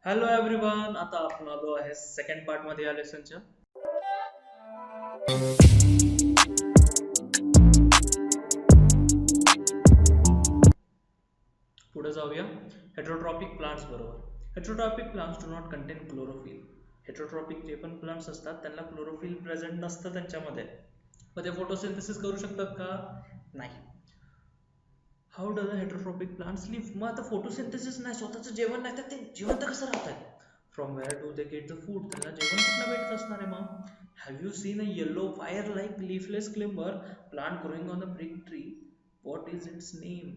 Hello everyone, आता आपण आलो आहे सेकंड पार्ट मध्ये या लेसनच्या. पुढे जाऊया. हेट्रोट्रॉपिक प्लांट्स बरोबर. Heterotrophic plants do not content chlorophyll. Heterotrophic जे पण प्लांट्स असतात त्यांना क्लोरोफिल प्रेझेंट नसतं त्यांच्यामध्ये. मग ते फोटोसिंथेसिस करू शकतात का? नाही. How does a heterotrophic plants live? मग आता फोटोसिंथेसिस नाही, स्वतःचं जेवण नाही, तर ते जिवंत कसं राहतात? From where do they get the food? त्यांना जेवण कुठनं भेटत असणार आहे मग? Have you seen a yellow fire like leafless climber plant growing on a big tree? What is its name?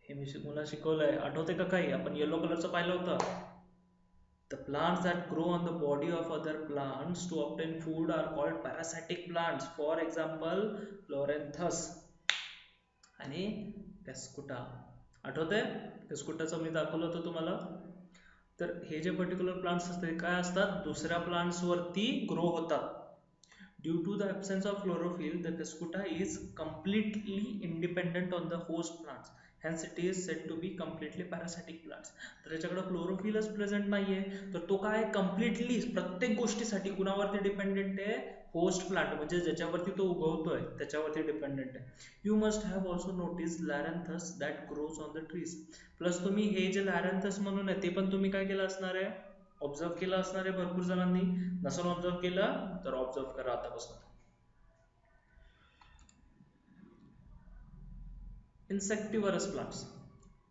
हे मी मला शिकवलंय, आठवते का काही? आपण येलो कलरचं पाहिलं होतं. The plants that grow on the body of other plants to obtain food are called parasitic plants. For example, Loranthus आणि कॅस्कुटा. आठवतंय? कॅस्कुटाचं मी दाखवलं होतं तुम्हाला. तर हे जे पर्टिक्युलर प्लांट्स असतात काय असतात, दुसऱ्या प्लांट्स वरती ग्रो होतात. Due to the absence of chlorophyll the Cuscuta is completely independent on the host plants. Hence it is set to be completely parasitic plants. तर याच्याकडे क्लोरोफिलच प्रेझेंट नाहीये, तर तो काय कम्प्लिटली प्रत्येक गोष्टीसाठी कुणावरती डिपेंडेंट आहे? होस्ट प्लांट, म्हणजे ज्याच्यावरती तो उगवतोय त्याच्यावरती डिपेंडेंट आहे. You must have also notice Loranthus that grows on the trees. Plus तुम्ही हे जे लॅरॅन्थस म्हणून आहे ते पण तुम्ही काय केलं असणार आहे? ऑब्झर्व केलं असणार आहे भरपूर जणांनी. नसेल ऑब्झर्व केलं तर ऑब्झर्व करा आतापासून. Insectivorous plants.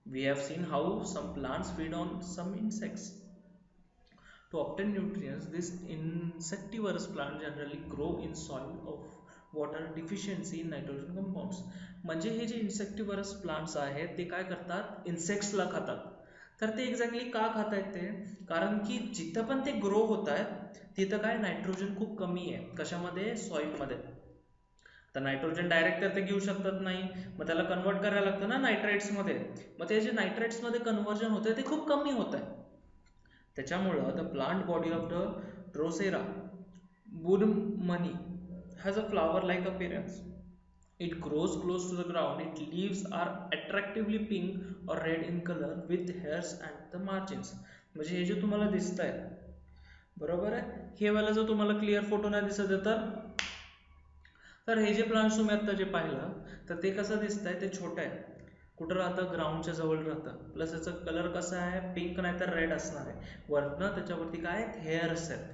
We have seen how some plants feed on some insects. To obtain nutrients, these insectivorous plants generally grow in soil of water deficiency in nitrogen compounds. म्हणजे हे जे इन्सेक्टिव्हरस प्लांट्स आहेत ते काय करतात? इन्सेक्ट्सला खातात. तर ते एक्झॅक्टली का खात आहेत ते? कारण की जिथं पण ते ग्रो होत आहेत तिथं काय नायट्रोजन खूप कमी आहे. कशामध्ये? सॉइलमध्ये. तर नायट्रोजन डायरेक्ट तर ते घेऊ शकतात नाही, मग त्याला कन्वर्ट करायला लागतं ना नायट्राइट्समध्ये. मग ते जे नायट्राइट्समध्ये कन्व्हर्जन होतं ते खूप कमी होत आहे. त्याच्यामुळं the plant body of the Drosera burmannii has a flower like appearance. It grows close to the ground. Its leaves are attractively pink or red in color with hairs at the margins. म्हणजे हे जे तुम्हाला दिसत आहे बरोबर आहे, हे वाला जो तुम्हाला क्लिअर फोटो नाही दिसत आहे तर हे जे प्लांट्स तुम्ही आता जे पाहिलं तर ते कसं दिसतंय? ते छोटं आहे. कुठं राहतं? ग्राउंडच्या जवळ राहतं. प्लस याचा कलर कसा आहे? पिंक नाही तर रेड असणार आहे. वरनं त्याच्यावरती काय हेअर्स आहेत.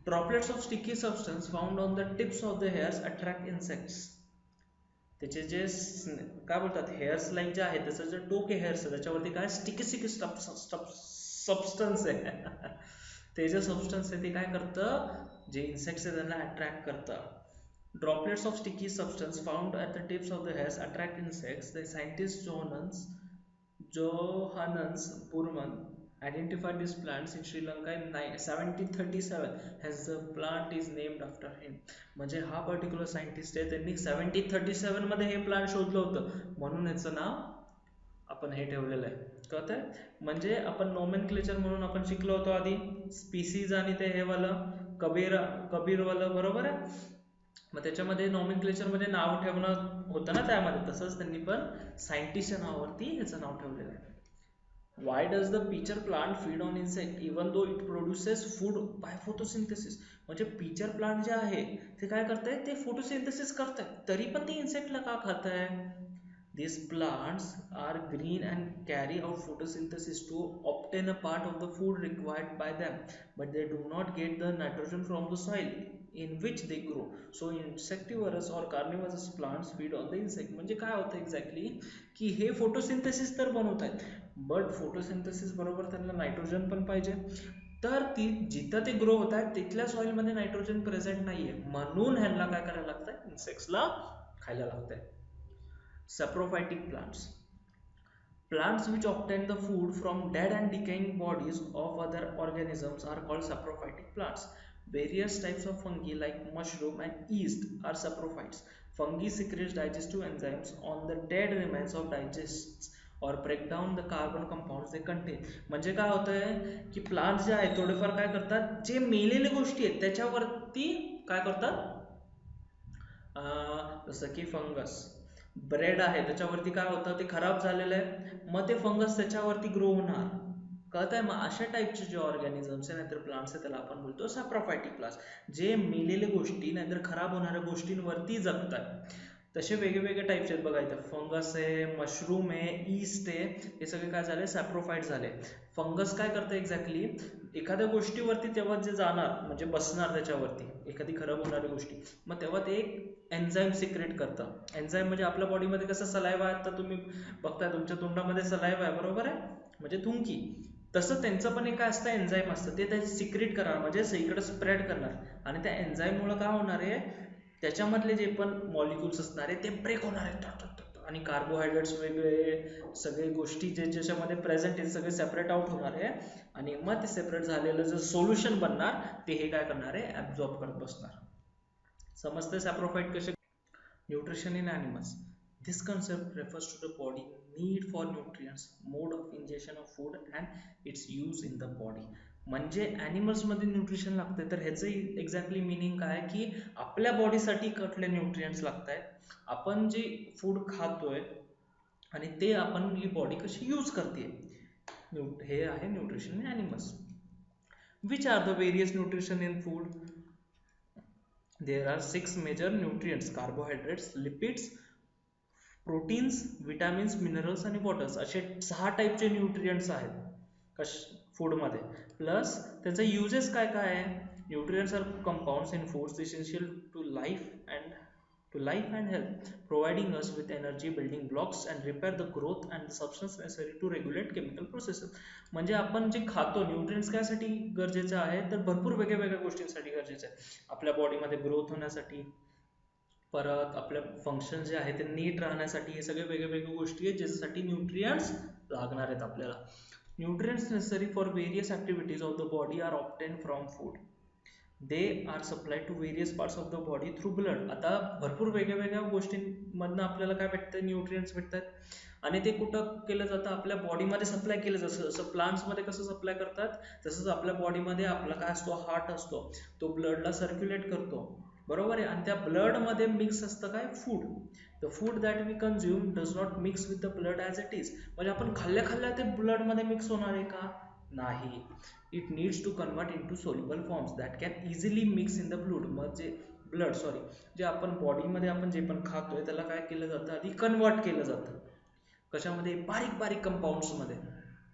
Droplets of sticky substance found on the tips of the hairs attract insects. त्याचे जे काय बोलतात हेअर्स लाईक जे आहे त्याचं जे टोके हेअर्स आहे त्याच्यावरती काय स्टिकी स्टिकी सबस्टन्स आहे. ते जे सबस्टन्स आहे ते काय करतं? जे इन्सेक्ट्स आहे त्यांना अट्रॅक्ट करतं. Droplets of sticky substance found at the tips of the hairs attract insects. The scientist Johannes Burman identified these plants in Sri Lanka in 1737. Hence the plant is named after him. म्हणजे हा particular scientist आहे, त्यांनी 1737 मध्ये हे plant शोधलं होतं, म्हणून याचं नाव आपण हे ठेवलेलं आहे. कळतंय? म्हणजे आपण नोमेनक्लेचर म्हणून आपण शिकलो होतो आधी, स्पीसीज आणि ते हे वालं कबीर वालं, बरोबर आहे. मग त्याच्यामध्ये नॉमेनक्लेचरमध्ये नाव ठेवणं होतं ना त्यामध्ये, तसंच त्यांनी पण सायंटिस्टच्या नावावरती ह्याचं नाव ठेवलेलं आहे. Why does the pitcher plant feed on insect even though it produces food by photosynthesis? म्हणजे पीचर प्लांट जे आहे ते काय करतंय? ते फोटोसिंथेसिस करतंय, तरी पण ते इन्सेक्टला का खात आहे? These plants are green and carry out photosynthesis to obtain a part of the food required by them, but they do not get the nitrogen from the soil in which they grow. So insectivorous or carnivorous plants feed on the insect. म्हणजे काय होतं exactly की हे photosynthesis तर बनवत आहेत, but photosynthesis बरोबर त्यांना नायट्रोजन पण पाहिजे. तर ती जिथं ते ग्रो होत आहेत तिथल्या सॉइलमध्ये नायट्रोजन प्रेझेंट नाहीये, म्हणून ह्यांना काय करायला लागतंय? इन्सेक्ट्सला खायला लागतंय. Saprophytic plants. Plants which obtain the food from dead and decaying bodies of other organisms are called saprophytic plants. Various types of fungi like mushroom and yeast are saprophytes. Fungi secrete digestive enzymes on the dead remains of digests or break down the carbon compounds they contain. म्हणजे काय होतंय की plants जे आहेत थोडेफार काय करतात, जे मेलेल्या गोष्टी आहेत त्याच्यावरती काय करतात? जसं की फंगस, ब्रेड आहे त्याच्यावरती काय होतं? ते खराब झालेलं आहे, मग ते फंगस त्याच्यावरती ग्रो होणार. कळतंय? मग अशा टाईपचे जे ऑर्गॅनिझम्स आहे नाहीतर प्लांट्स आहे त्याला आपण बोलतो सॅप्रोफायटिक प्लांट्स, जे मेलेल्या गोष्टी नाहीतर खराब होणाऱ्या गोष्टींवरती जगतात. तसे वेगवेगळे टाईप्स आहेत बघा इथं. फंगस आहे, मशरूम आहे, ईस्ट आहे, हे सगळे काय झाले? सॅप्रोफाइट झाले. फंगस काय करतं एक्झॅक्टली? एखाद्या गोष्टीवरती तेव्हा जे जाणार म्हणजे बसणार त्याच्यावरती एखादी खराब होणारी गोष्टी, मग तेव्हा ते एक एन्झाईम सिक्रेट करतं. एन्झाईम म्हणजे आपल्या बॉडीमध्ये कसं सलायवा आहे, आता तुम्ही बघताय तुमच्या तोंडामध्ये सलायवा आहे बरोबर आहे, म्हणजे थुंकी. तसं त्यांचं पण एक काय असतं? एन्झाईम असतं. ते सिक्रेट करणार म्हणजे सगळीकडे स्प्रेड करणार. आणि त्या एन्झाईममुळे काय होणार आहे? त्याच्यामधले जे पण मॉलिक्युल्स असणार आहे ते ब्रेक होणार आहेत आणि कार्बोहायड्रेट्स वेगळे सगळे गोष्टी जे ज्याच्यामध्ये प्रेझेंट आहे सगळे सेपरेट आउट होणार आहे. आणि मग ते सेपरेट झालेलं जे सोल्युशन बनणार ते हे काय करणार आहे? ऍब्झॉर्ब करत बसणार. समजते सॅप्रोफाइट कसे? Nutrition in animals. This concept refers to the body need for nutrients, mode of ingestion of food and its use in the body. म्हणजे ॲनिमल्स मध्ये न्यूट्रिशन लागते तर ह्याचं एक्झॅक्टली मिनिंग काय की आपल्या बॉडीसाठी कुठले न्यूट्रिएंट्स लागत आहेत, आपण जे फूड खातोय आणि ते आपण आपली बॉडी कशी यूज करते, हे आहे nutrition in animals. Which are the various nutrition in food? There are 6 major nutrients: carbohydrates, lipids, proteins, vitamins, minerals आणि वॉटर्स, असे 6 टाईपचे न्यूट्रिएंट्स आहेत फूडमध्ये. प्लस त्याचे युजेस काय काय आहे? Nutrients are compounds in foods essential to life and health, providing us with energy, building blocks and repair the growth and the substance necessary to regulate chemical processes. म्हणजे आपण जे खातो न्यूट्रिएंट्स त्यासाठी गरजेचे आहे तर भरपूर वेगळ्या गोष्टींसाठी गरजेचे आहे. आपल्या बॉडीमध्ये ग्रोथ होण्यासाठी, परत आपल्या फंक्शन जे आहे ते नीट राहण्यासाठी, हे सगळे वेगवेगळ्या गोष्टी आहेत ज्याच्यासाठी न्यूट्रिएंट्स लागणार आहेत आपल्याला. Nutrients necessary for various activities of the body are obtain from food. They are supplied to various parts of the body through blood. आता भरपूर वेगवेगळ्या गोष्टींमधनं आपल्याला काय भेटतं? न्यूट्रिएंट्स भेटतात. आणि ते कुठं केलं जातं? आपल्या बॉडीमध्ये सप्लाय केलं जातं. जसं प्लांट्समध्ये कसं सप्लाय करतात तसंच आपल्या बॉडीमध्ये आपला काय असतो? हार्ट असतो, तो ब्लडला सर्क्युलेट करतो बरोबर आहे. आणि त्या ब्लडमध्ये मिक्स असतं काय? Food. The food that we consume does not mix with the blood as it is. म्हणजे आपण खाल्ल्या ते ब्लडमध्ये मिक्स होणार आहे का? नाही. It needs to convert into soluble forms that can easily mix in the blood. जे आपण बॉडीमध्ये आपण जे पण खातोय त्याला काय केलं जातं? आधी कन्वर्ट केलं जातं. कशामध्ये? बारीक कंपाऊंड्समध्ये.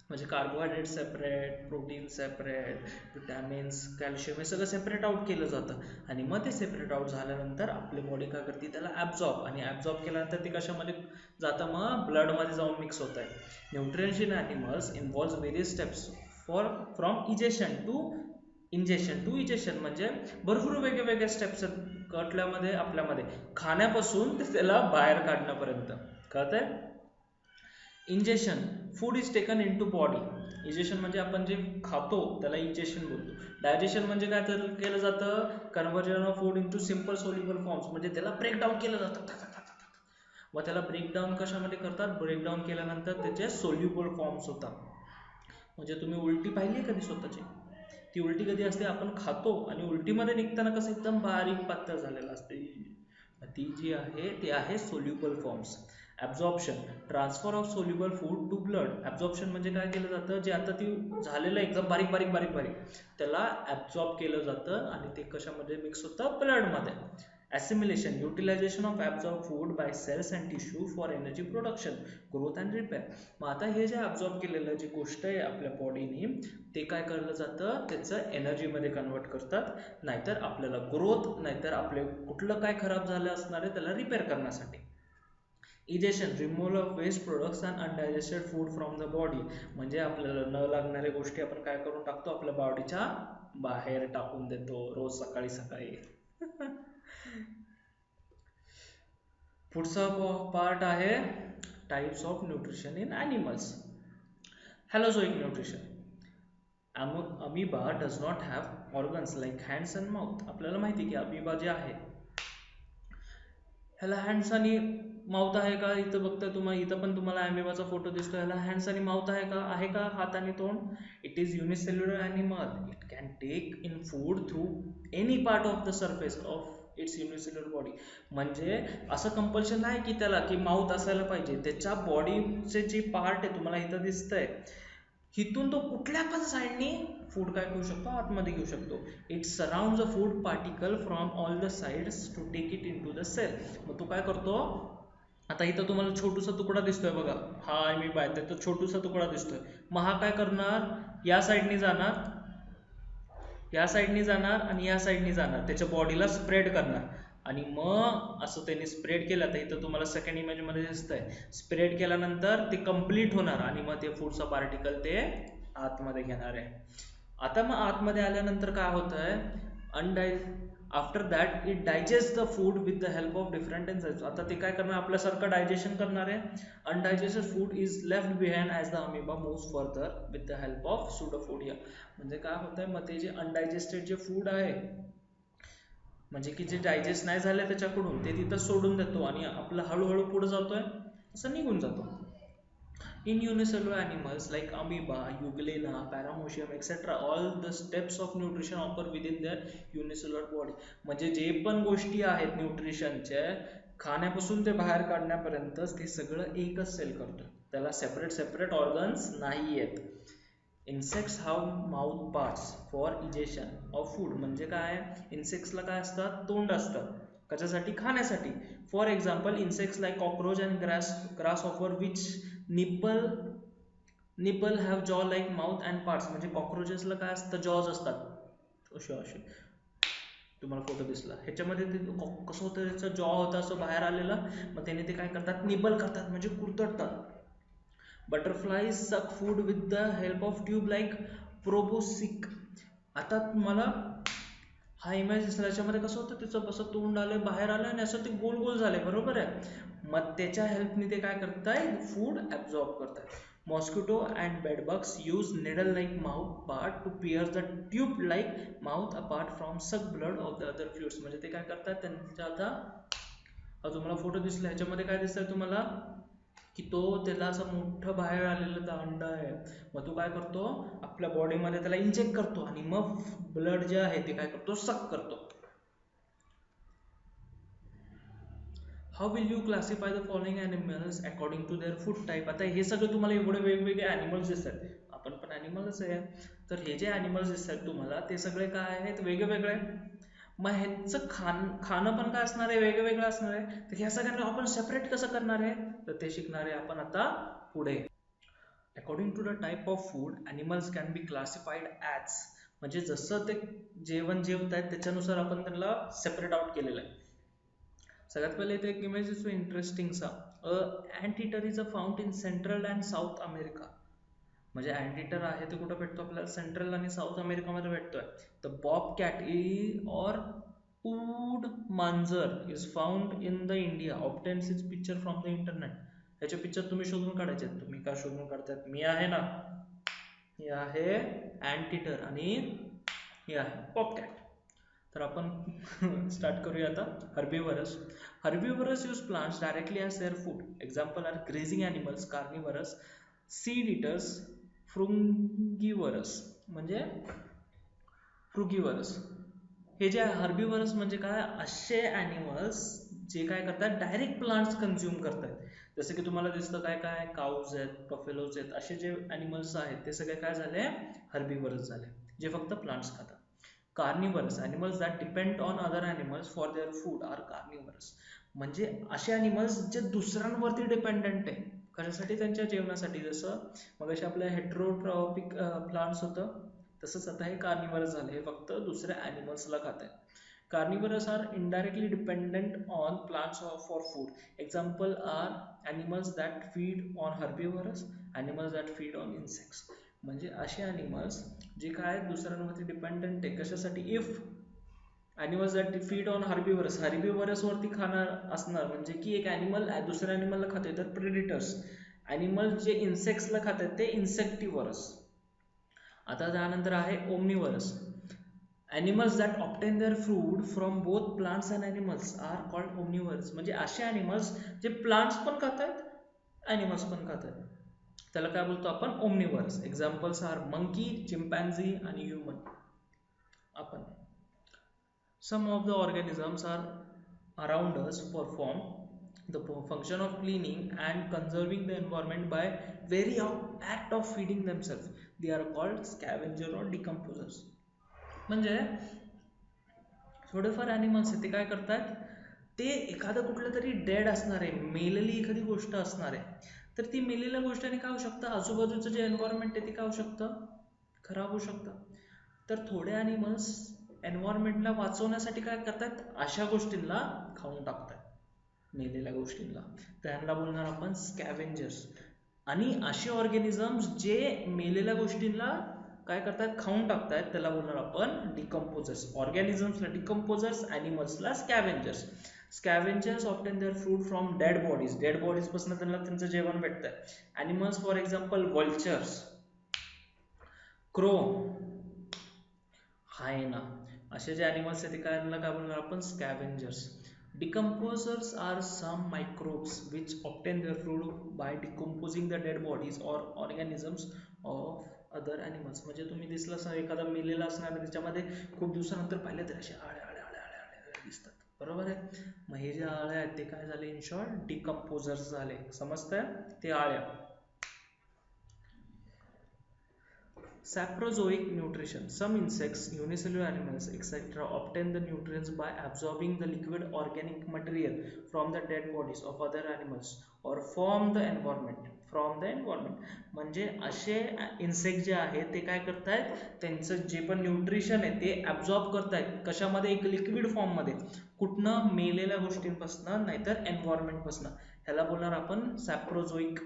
म्हणजे carbohydrate separate, protein separate, vitamins, calcium, हे सगळं सेपरेट आउट केलं जातं. आणि मग ते सेपरेट आउट झाल्यानंतर आपली बॉडी काय करते? त्याला ॲब्झॉर्ब, आणि ॲब्झॉर्ब केल्यानंतर ते कशामध्ये जातं? मग ब्लडमध्ये जाऊन मिक्स होत आहे. Nutrients in animals involves various steps from ingestion to egestion. म्हणजे भरपूर वेगवेगळ्या स्टेप्स आहेत कटल्यामध्ये आपल्यामध्ये, खाण्यापासून ते त्याला बाहेर काढण्यापर्यंत. कळतंय? Ingestion, food is taken into body. Ingestion म्हणजे आपण जे खातो त्याला इजेशन बोलतो. डायजेशन म्हणजे काय केलं जातं? Conversion of food in to simple soluble forms. म्हणजे त्याला ब्रेकडाऊन केलं जातं. मग त्याला ब्रेकडाऊन कशामध्ये करतात? ब्रेकडाऊन केल्यानंतर त्याचे सोल्युबल फॉर्म्स होतात. म्हणजे तुम्ही उलटी पाहिली कधी स्वतःची? ती उलटी कधी असते? आपण खातो आणि उलटीमध्ये निघताना कसं एकदम बारीक पातळ झालेलं असते. ती जी आहे ती आहे soluble forms. Absorption, transfer of soluble food to blood. Absorption म्हणजे काय केलं जातं? जे आता ती झालेलं एकदम बारीक त्याला ॲब्झॉर्ब केलं जातं आणि ते कशामध्ये मिक्स होतं? ब्लडमध्ये. Assimilation, utilisation of absorb food by cells and tissue for energy production, growth and repair. मग आता हे जे ॲब्झॉर्ब केलेलं जी गोष्ट आहे आपल्या बॉडीने, ते काय केलं जातं? त्याचं एनर्जीमध्ये कन्वर्ट करतात, नाहीतर आपल्याला ग्रोथ, नाहीतर आपले कुठलं काय खराब झालं असणार आहे त्याला रिपेअर करण्यासाठी. Egestion, removal of waste products and undigested food from the body. म्हणजे आपल्याला न लागणाऱ्या गोष्टी आपण काय करून टाकतो? आपल्या बॉडीच्या बाहेर टाकून देतो रोज सकाळी. पुढचा पार्ट आहे types of nutrition in animals. Holozoic nutrition. Amoeba does not have organs like hands and mouth. आपल्याला माहिती की अमिबा जे आहे ह्याला हँड्स आणि माउथ आहे का? इथं बघता तुम्हाला, इथं पण तुम्हाला अमिबाचा फोटो दिसतो. ह्याला हँड्स आणि माउथ आहे का? हात आणि तोंड. It is unicellular animal. It can take in food through any part of the surface of its unicellular body. म्हणजे असं कंपल्शन आहे की त्याला की माउथ असायला पाहिजे. त्याच्या बॉडीचे जे पार्ट आहे तुम्हाला इथं दिसतंय, हिथून तो कुठल्या पण साईडनी फूड काय करू शकतो, आतमध्ये घेऊ शकतो. It surround the food particle from all the sides to take it into the cell. मग तो काय करतो, आता इथं तुम्हाला छोटूसा तुकडा दिसतोय बघा, हा मी पाहते तो छोटूसा तुकडा दिसतोय. मग हा काय करणार, या साईडनी जाणार, या साईडनी जाणार आणि या साईडनी जाणार, त्याच्या बॉडीला स्प्रेड करणार. आणि मग असं त्यांनी स्प्रेड केलं, तर इथं तुम्हाला सेकंड इमेज मध्ये दिसतंय, स्प्रेड केल्यानंतर ते कम्प्लीट होणार आणि मग ते फूडचा पार्टिकल ते आतमध्ये घेणार आहे. आता मग आतमध्ये आल्यानंतर काय होतंय, after that it digest the food with the help of different enzymes. आता ते काय करणार, आपल्यासारखं डायजेशन करणार आहे. Undigested food is left behind as the amoeba moves further with the help of pseudopodia. म्हणजे काय होतंय, मग ते जे अनडायजेस्टेड जे फूड आहे, म्हणजे की जे डायजेस्ट नाही झालं त्याच्याकडून, ते तिथं सोडून देतो आणि आपलं हळूहळू पुढे जातोय, असं निघून जातो. In unicellular animals like amoeba, euglena, paramecium, etc., all the steps of nutrition occur within their unicellular body. म्हणजे जे पण गोष्टी आहेत न्यूट्रिशनच्या, खाण्यापासून ते बाहेर काढण्यापर्यंत ते सगळं एकच सेल करतो, त्याला सेपरेट सेपरेट ऑर्गन्स नाही आहेत. Insects have mouth parts for egestion of food. म्हणजे काय, इन्सेक्ट्सला काय असतात, तोंड असतं, कशासाठी, खाण्यासाठी. For example insects like cockroach and grass offer which nipple have जॉ लाईक माउथ अँड पार्ट्स. म्हणजे कॉक्रोचेसला काय असतं, जॉज असतात असे असे, तुम्हाला फोटो दिसला ह्याच्यामध्ये ते कसं होतं, त्याचा जॉ होता असं बाहेर आलेलं, मग त्याने ते काय करतात, निबल करतात म्हणजे कुरतडतात. Butterflies suck food with the help of tube like proboscis. आता तुम्हाला हा इमेज दिसला, याच्यामध्ये कसं होतं, त्याचं कसं तोंड आलंय बाहेर आलं आणि असं ते गोल गोल झालंय, बरोबर आहे. मग त्याच्या हेल्पने ते काय करताय, फूड ऍब्झॉर्ब करताय. Mosquito and bedbugs use needle like mouth part to pierce the tube like mouth apart from suck blood of the other fluids. म्हणजे ते काय करतात, त्यांच्या आता तुम्हाला फोटो दिसला, ह्याच्यामध्ये काय दिसतंय तुम्हाला, की तो त्याला असं मोठं बाहेर आलेलं अंड आहे, मग तो काय करतो, आपल्या बॉडीमध्ये त्याला इंजेक्ट करतो आणि मग ब्लड जे आहे ते काय करतो, सक करतो. How will you classify the following animals according to their food type. आता हे सगळं तुम्हाला एवढे वेगवेगळे ॲनिमल्स दिसतात, आपण पण ॲनिमल्स आहे, तर हे जे ॲनिमल्स दिसतात तुम्हाला ते सगळे काय आहेत, वेगवेगळे. मग ह्याचं खाणं पण काय असणार आहे, वेगवेगळं असणार आहे. तर ह्या सगळ्यांना आपण सेपरेट कसं करणार आहे, तर ते शिकणार आहे आपण आता पुढे. According to the type of food animals can be classified as. म्हणजे जसं ते जेवण जेवत आहेत त्याच्यानुसार आपण त्यांना सेपरेट आउट केलेलं आहे. सगळ्यात पहिले इथे एक इमेज दिसतो इंटरेस्टिंगसा. Anteater is a found in central and south America. म्हणजे अँटीटर आहे ते कुठं भेटतो, आपल्याला सेंट्रल आणि साऊथ अमेरिकामध्ये भेटतोय. द बॉब कॅट और ऊड मांजर is found in the India. Obtains is picture from the internet. ह्याचे पिक्चर तुम्ही शोधून काढायचे. तुम्ही काय शोधून काढतात, मी आहे ना, हे आहे अँटीटर आणि हे आहे पॉपकॅट. तर आपण स्टार्ट करूया आता. Herbivorous. Herbivorous use plants directly as their food. Example are grazing animals, carnivorous, seed eaters, frugivorous. म्हणजे फ्रुगिवरस. हे जे हर्बिवरस म्हणजे काय, असे ॲनिमल्स जे काय करतात, डायरेक्ट प्लांट्स कन्झ्युम करतात. जसं की तुम्हाला दिसतं काय काय, काऊज आहेत, बफेलोज आहेत, असे जे ॲनिमल्स आहेत ते सगळे काय झाले, हर्बिवरस झाले, जे फक्त प्लांट्स खातात. Carnivorous animals that depend on other animals for their food are carnivorous. म्हणजे असे ॲनिमल्स जे दुसऱ्यांवरती डिपेंडंट आहे, कशासाठी, त्यांच्या जेवणासाठी. जसं मग असे आपल्या हेट्रोट्रॉपिक प्लांट्स होतं, तसंच आता हे कार्निवरस झाले, हे फक्त दुसऱ्या ॲनिमल्सला खात आहेत. Carnivores are indirectly dependent on plants for food. Example are animals that feed on herbivorous, animals that feed on insects. म्हणजे असे animals जे काय दुसऱ्यांवरती डिपेंडंट आहे, कशासाठी, if animals that feed on herbivorous, herbivorous वरती खाणार असणार, म्हणजे की एक ॲनिमल दुसऱ्या ॲनिमलला खाते, तर प्रेडिटर्स. ॲनिमल जे इन्सेक्ट्सला खातात ते इन्सेक्टिव्हरस. आता त्यानंतर आहे ओमनिवरस. Animals that obtain their food from both plants and animals are called omnivores. म्हणजे असे animals जे plants पण खातात, animals पण खातात, त्याला काय बोलतो आपण, omnivores. Examples are monkey, chimpanzee आणि human. आपण some of the organisms are around us perform the function of cleaning and conserving the environment by very act of feeding themselves. They are called scavenger or decomposers. म्हणजे थोडेफार animals आहेत ते काय करतात, ते एखादं कुठलं तरी डेड असणार आहे, मेलेली एखादी गोष्ट असणार आहे, तर ती मेलेल्या गोष्टीने काय होऊ शकतं, आजूबाजूचं जे एन्व्हायरमेंट आहे ते काय होऊ शकतं, खराब होऊ शकतं. तर थोडे ॲनिमल्स एन्व्हायरमेंटला वाचवण्यासाठी काय करतात, अशा गोष्टींना खाऊन टाकतात, मेलेल्या गोष्टींना. त्यांना बोलणार आपण स्कॅव्हेंजर्स. आणि असे ऑर्गॅनिझम्स जे मेलेल्या गोष्टींना काय करतात, खाऊन टाकतात, त्याला बोलणार आपण डिकम्पोजर्स. ऑर्गॅनिझम्सला डिकम्पोजर्स, ॲनिमल्सला scavengers. Scavengers obtain their food from dead bodies. Dead bodies पासून त्यांना त्यांचं जेवण भेटतं. Animals for example vultures, crow, hyena, असे जे ॲनिमल्स आहेत ते काय बोलणार आपण स्कॅव्हेंजर्स. Decomposers are some microbes which obtain their food by decomposing the dead bodies or organisms of other animals. म्हणजे तुम्ही दिसलं असं एखादा मेलेला असणार, त्याच्यामध्ये खूप दिवसानंतर पाहिलं तर असे आळे आळे आळे आळे आळे दिसतात, बरोबर आहे. मग हे जे आळे आहेत ते काय झाले, इन शॉर्ट डिकम्पोजर्स झाले. समजतंय, ते आळ्या. Saprozoic nutrition. Some insects, unicellular animals, etc. obtain the nutrients by absorbing the liquid organic material from the dead bodies of other animals or from the environment. म्हणजे असे इन्सेक्ट जे आहेत ते काय करतायत, त्यांचं जे पण न्यूट्रिशन आहे ते ॲब्झॉर्ब करतायत. कशामध्ये, एक लिक्विड फॉर्ममध्ये. कुठनं, मेलेल्या गोष्टींपासून, नाहीतर एन्व्हायरमेंटपासून. ह्याला बोलणार आपण saprozoic.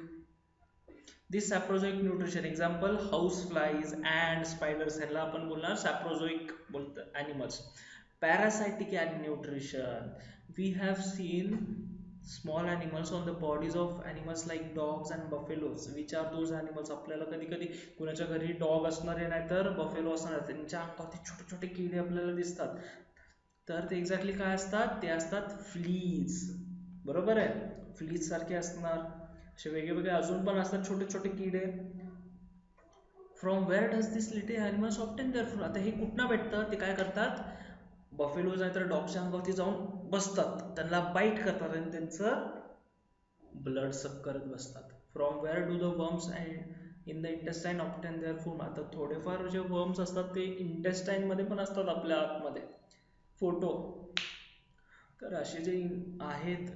This saprozoic nutrition, example house flies, and, spiders, ह्याला आपण बोलणार सॅप्रोझोइक बोलतो animals. Parasitic nutrition. We have seen small animals on the bodies of animals like dogs and buffaloes. Which are those animals? आपल्याला कधी कधी कुणाच्या घरी dog असणारे नाहीतर बफेलो असणार, त्यांच्या अंगावरती छोटे छोटे किडे आपल्याला दिसतात. तर ते एक्झॅक्टली काय असतात, ते असतात फ्लीज. बरोबर आहे, फ्लीज सारखे असणार. असे वेगवेगळे अजून पण असतात छोटे छोटे किडे. From where does this little animals obtain their food. आता हे कुठनं भेटतं, ते काय करतात, बफेलोज नाहीतर डॉगच्या अंगावरती जाऊन बसतात, त्यांना बाईट करतात आणि त्यांचं ब्लड सक करत बसतात. From where do the worms and in the intestine obtain their food. आता थोडेफार जे वर्म्स असतात ते इंटेस्टाईन मध्ये पण असतात, आपल्या आतमध्ये. फोटो. तर असे जे आहेत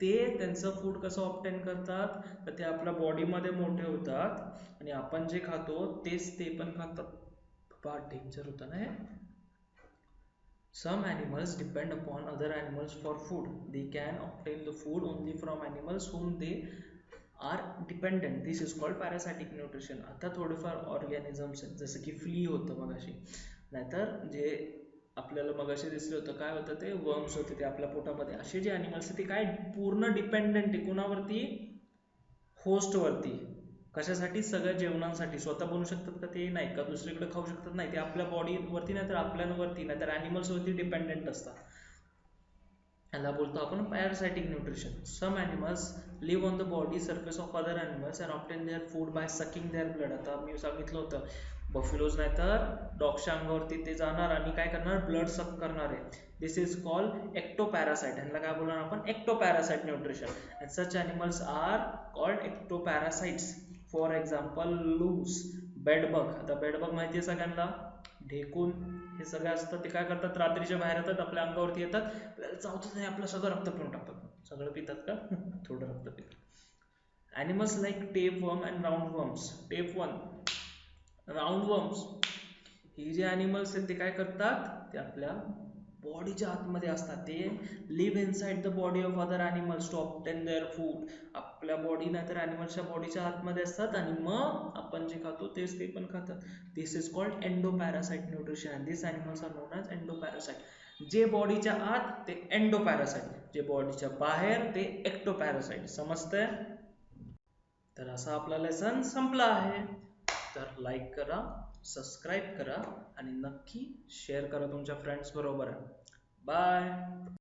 ते त्यांचं फूड कसं ऑब्टेन करतात, तर ते आपल्या बॉडीमध्ये मोठे होतात आणि आपण जे खातो तेच ते पण खातात. बाबा डेंजर होतं ना हे. Some animals depend upon other animals for food. They can obtain the food only from animals whom they are dependent. This is called parasitic nutrition. आता थोडेफार ऑर्गॅनिझम्स आहेत, जसं की फ्ली होतं मगाशी, नाहीतर जे आपल्याला मगाशी दिसलं होतं काय होतं, ते वर्म्स होते ते आपल्या पोटामध्ये. असे जे ॲनिमल्स आहेत ते काय पूर्ण डिपेंडेंट आहे कुणावरती, होस्टवरती. कशासाठी, सगळ्या जेवणांसाठी. स्वतः बनवू शकतात का, ते नाही. का दुसरीकडे खाऊ शकतात, नाही. ते आपल्या बॉडीवरती नाही तर आपल्यावरती नाही तर ॲनिमल्सवरती डिपेंडेंट असतात. याला बोलतो आपण parasitic nutrition. Some animals live on the body surface of other animals and obtain their food by sucking their blood. आता मी सांगितलं होतं, बफेलोज नाही तर डॉगच्या अंगावरती ते जाणार आणि काय करणार, ब्लड सक करणार आहे. This is called ectoparasite. ह्याला काय बोलणार आपण, ectoparasite nutrition. And such animals are called ectoparasites. For example louse, bedbug. आता बेडबग माहिती आहे सगळ्यांना, ढेकून हे सगळे असतात, ते काय करतात, रात्रीच्या बाहेर येतात, आपल्या अंगावरती येतात, आपल्याला चावतच नाही, आपलं सगळं रक्त पिऊन टाकतात. सगळं पितात का, थोडं रक्त पितात. Animals like tapeworm and roundworms. Tapeworm, roundworms, ही जे ॲनिमल्स आहेत ते काय करतात, ते आपल्या बॉडीच्या आतमध्ये असतात. ते live inside the body of other animals to obtain their food. आपल्या बॉडी नाही तर ॲनिमल्सच्या बॉडीच्या आतमध्ये असतात आणि मग आपण जे खातो तेच ते पण खातात. This is called endoparasite nutrition. This animals are known as endoparasite. जे बॉडीच्या आत ते एंडोपॅरासाइट, जे बॉडीच्या बाहेर ते एक्टोपॅरासाइट. समजतंय? तर असा आपला लेसन संपला आहे. तर लाईक करा, सबस्क्राईब करा आणि नक्की शेअर करा तुमच्या फ्रेंड्स बरोबर. बाय.